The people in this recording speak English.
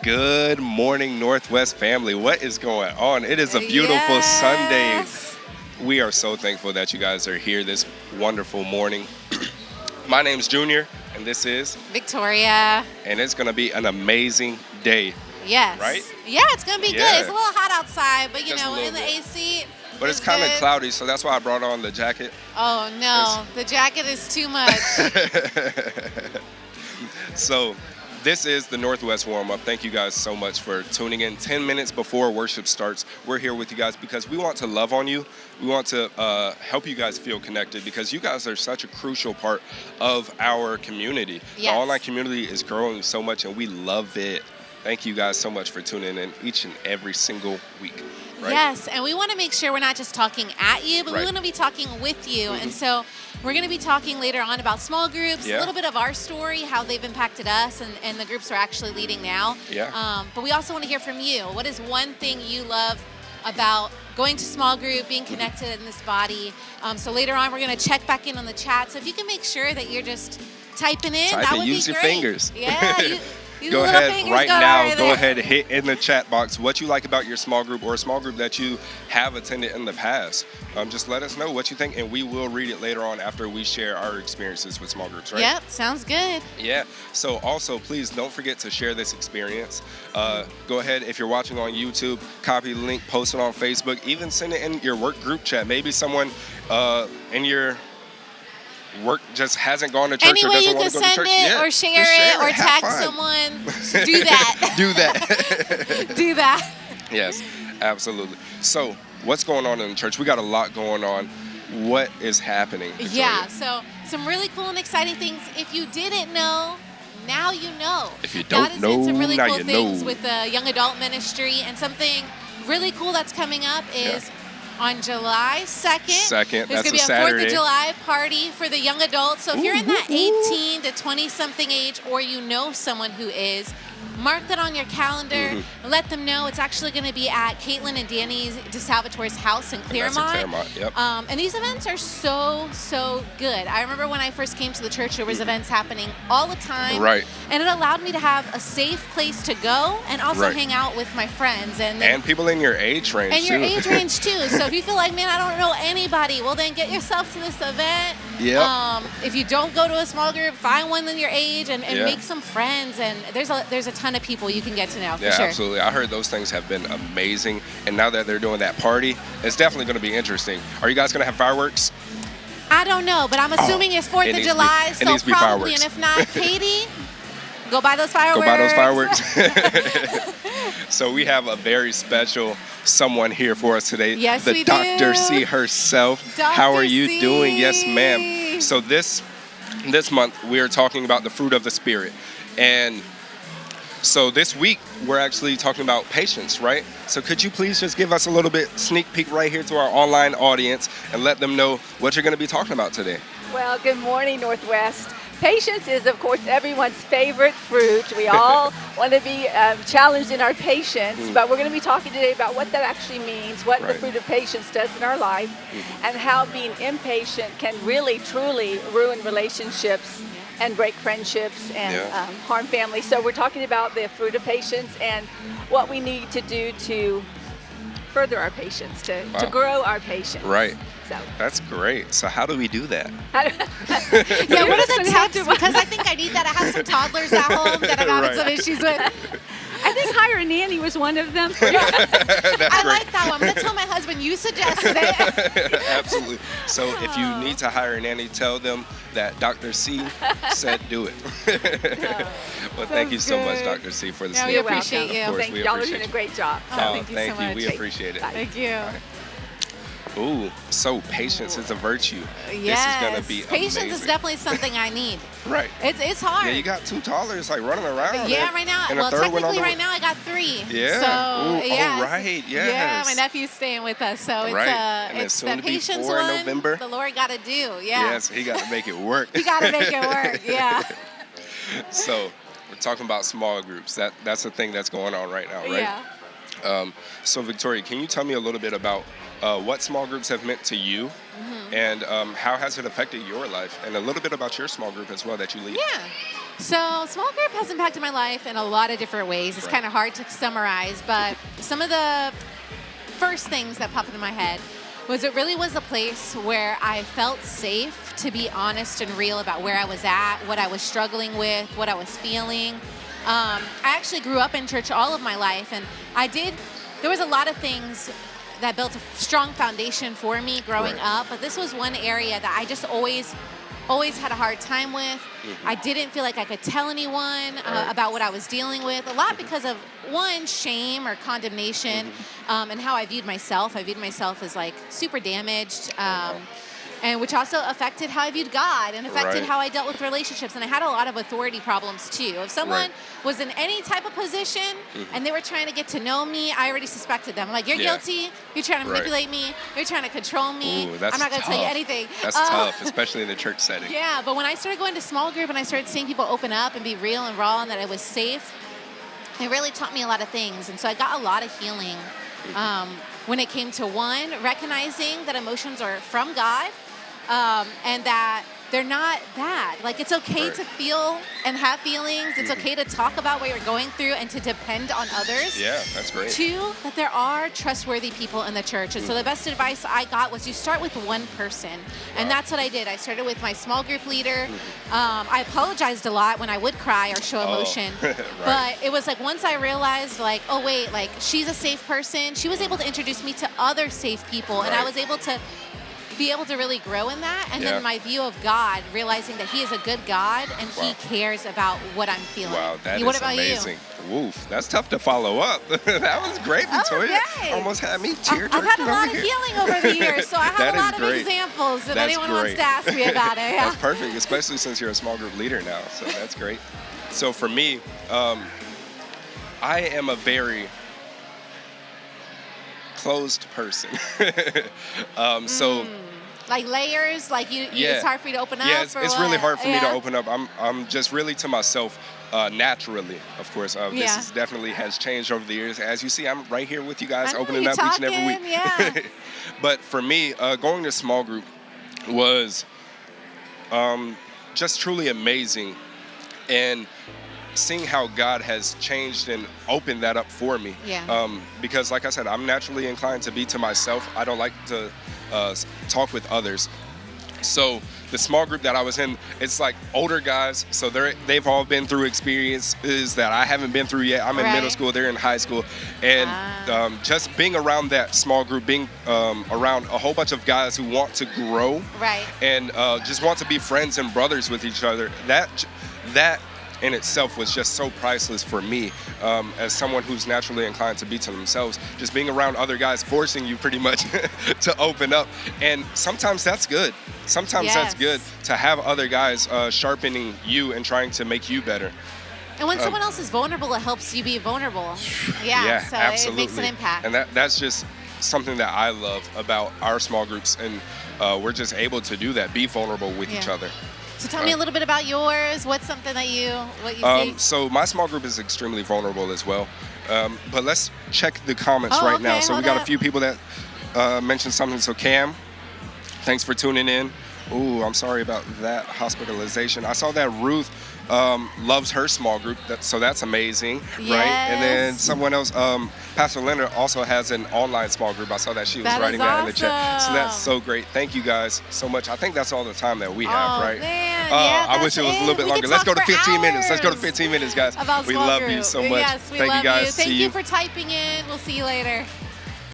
Good morning, Northwest family. What is going on? It is a beautiful Sunday. We are so thankful that you guys are here this wonderful morning. My name's Junior, and this is Victoria. And it's going to be an amazing day. Yes. Right? Yeah, it's going to be good. It's a little hot outside, but you know, in the AC. But it's kind of cloudy, so that's why I brought on the jacket. Oh, no. The jacket is too much. So this is the Northwest warm-up. Thank you guys so much for tuning in. 10 minutes before worship starts, we're here with you guys because we want to love on you. We want to help you guys feel connected because you guys are such a crucial part of our community. Yes. The online community is growing so much, and we love it. Thank you guys so much for tuning in each and every single week. Right? Yes, and we want to make sure we're not just talking at you, but we want to be talking with you. And so we're going to be talking later on about small groups, a little bit of our story, how they've impacted us, and the groups we're actually leading now. But we also want to hear from you. What is one thing you love about going to small group, being connected in this body? So later on, we're going to check back in on the chat. So if you can make sure that you're just typing in, that would be great. Use your fingers. Yeah. Go ahead right now. Go ahead, hit in the chat box what you like about your small group or a small group that you have attended in the past. Just let us know what you think, and we will read it later on after we share our experiences with small groups, right? Yep, sounds good. Yeah. So also, please don't forget to share this experience. Go ahead, if you're watching on YouTube, copy the link, post it on Facebook, even send it in your work group chat. Maybe someone in your work just hasn't gone to church Any or way doesn't you want can to go to church. send it or share it or tag someone. Do that. Do that. Do that. Yes, absolutely. So what's going on in the church? We got a lot going on. What is happening, Victoria? Yeah, so some really cool and exciting things. If you didn't know, now you know. If you don't know, some really now cool you things know. with the young adult ministry, and something really cool that's coming up is on July 2nd. There's going to be a 4th of July party for the young adults. So if you're in that 18 to 20-something age, or you know someone who is, mark that on your calendar. Let them know. It's actually going to be at Caitlin and Danny 𝗡𝗏𝗄𝗃's house in Claremont. And these events are so good. I remember when I first came to the church, there was events happening all the time. Right. And it allowed me to have a safe place to go and also hang out with my friends. And people in your age range, too. And your age range, too. So if you feel like, man, I don't know anybody, well, then get yourself to this event. If you don't go to a small group, find one in your age and make some friends. And there's a ton of people you can get to know, for sure. Absolutely. I heard those things have been amazing. And now that they're doing that party, it's definitely going to be interesting. Are you guys going to have fireworks? I don't know, but I'm assuming it's 4th of July, so probably. And if not, Katie, go buy those fireworks. So we have a very special someone here for us today. Yes, the we Dr. do. C herself. Dr. How are you C. doing? Yes, ma'am. So this month we are talking about the fruit of the Spirit. And so this week, we're actually talking about patience, right? So could you please just give us a little bit sneak peek right here to our online audience and let them know what you're going to be talking about today? Well, good morning, Northwest. Patience is, of course, everyone's favorite fruit. We all want to be challenged in our patience, but we're going to be talking today about what that actually means, what the fruit of patience does in our life, and how being impatient can really, truly ruin relationships and break friendships and harm families. So we're talking about the fruit of patience and what we need to do to further our patience, to grow our patience. Right. So that's great. So how do we do that? What are the tips? Because I think I need that. I have some toddlers at home that I'm having some issues with. I think hire a nanny was one of them. I like that one. I'm going to tell my husband you suggested it. Absolutely. So if you need to hire a nanny, tell them that Dr. C said do it. Well, thank you so much, Dr. C, for the sneak peek. We appreciate you. Thank you. Y'all are doing a great job. Thank you so much. We appreciate it. Thank you. Ooh, so patience is a virtue. Yes. This is going to be patience amazing. is definitely something I need. Right. It's hard. Yeah, you got 2 toddlers like running around. Yeah, right now. And well, technically right now I got 3. Yeah. So, oh, right. Yes. Yeah, my nephew's staying with us. So it's the patience one November. The Lord got to do. Yeah. Yes, he got to make it work. He got to make it work. Yeah. So we're talking about small groups. That's the thing that's going on right now, right? Yeah. So Victoria, can you tell me a little bit about what small groups have meant to you, and how has it affected your life, and a little bit about your small group as well that you lead? Yeah. So small group has impacted my life in a lot of different ways. It's kind of hard to summarize, but some of the first things that popped into my head was it really was a place where I felt safe to be honest and real about where I was at, what I was struggling with, what I was feeling. I actually grew up in church all of my life, and there was a lot of things that built a strong foundation for me growing up, but this was one area that I just always had a hard time with. I didn't feel like I could tell anyone about what I was dealing with, a lot because of, one, shame or condemnation, and how I viewed myself. I viewed myself as like super damaged, and which also affected how I viewed God and affected how I dealt with relationships. And I had a lot of authority problems too. If someone was in any type of position and they were trying to get to know me, I already suspected them. I'm like, you're guilty, you're trying to manipulate me, you're trying to control me. Ooh, I'm not going to tell you anything. That's tough, especially in the church setting. Yeah, but when I started going to small group and I started seeing people open up and be real and raw and that I was safe, it really taught me a lot of things. And so I got a lot of healing when it came to, one, recognizing that emotions are from God, and that they're not bad. Like, it's okay to feel and have feelings. It's okay to talk about what you're going through and to depend on others. Yeah, that's great. Two, that there are trustworthy people in the church. And so the best advice I got was you start with one person. And that's what I did. I started with my small group leader. I apologized a lot when I would cry or show emotion. But it was like once I realized, like, oh, wait, like, she's a safe person. She was able to introduce me to other safe people. And I was able to be able to really grow in that. And then my view of God, realizing that he is a good God and he cares about what I'm feeling. Wow, that is amazing. Woof, that's tough to follow up. That was great, Victoria. Almost had me tear-jerking. I've had a lot of healing over the years, so I have a lot of examples if anyone wants to ask me about it. That's perfect, especially since you're a small group leader now, so that's great. So for me, I am a very closed person. So like layers, like you it's hard for you to open up. Yeah, it's really hard for me to open up. I'm just really to myself naturally, of course. This definitely has changed over the years. As you see, I'm right here with you guys, opening up each and every week. Yeah. But for me, going to small group was just truly amazing, and seeing how God has changed and opened that up for me. Because like I said, I'm naturally inclined to be to myself. I don't like to talk with others. So the small group that I was in, it's like older guys, so they've all been through experiences that I haven't been through yet. I'm in middle school, they're in high school, and just being around that small group, being around a whole bunch of guys who want to grow, and just want to be friends and brothers with each other, that in itself was just so priceless for me, as someone who's naturally inclined to be to themselves. Just being around other guys forcing you pretty much to open up, and sometimes that's good. Sometimes that's good to have other guys sharpening you and trying to make you better. And when someone else is vulnerable, it helps you be vulnerable. So absolutely. It makes an impact. And that's just something that I love about our small groups, and we're just able to do that, be vulnerable with each other. So tell me a little bit about yours. What's something that you see? So my small group is extremely vulnerable as well. But let's check the comments right now. So we got a few people that mentioned something. So Cam, thanks for tuning in. Ooh, I'm sorry about that hospitalization. I saw that Ruth loves her small group, so that's amazing, right? And then someone else, Pastor Leonard also has an online small group. I saw that she was writing that in the chat. So that's so great. Thank you guys so much. I think that's all the time that we have, right? Man, I wish it was a little bit longer. Let's go to 15 minutes. Let's go to 15 minutes, guys. We love you so much. Yes, we love you guys. Thank you for typing in. We'll see you later.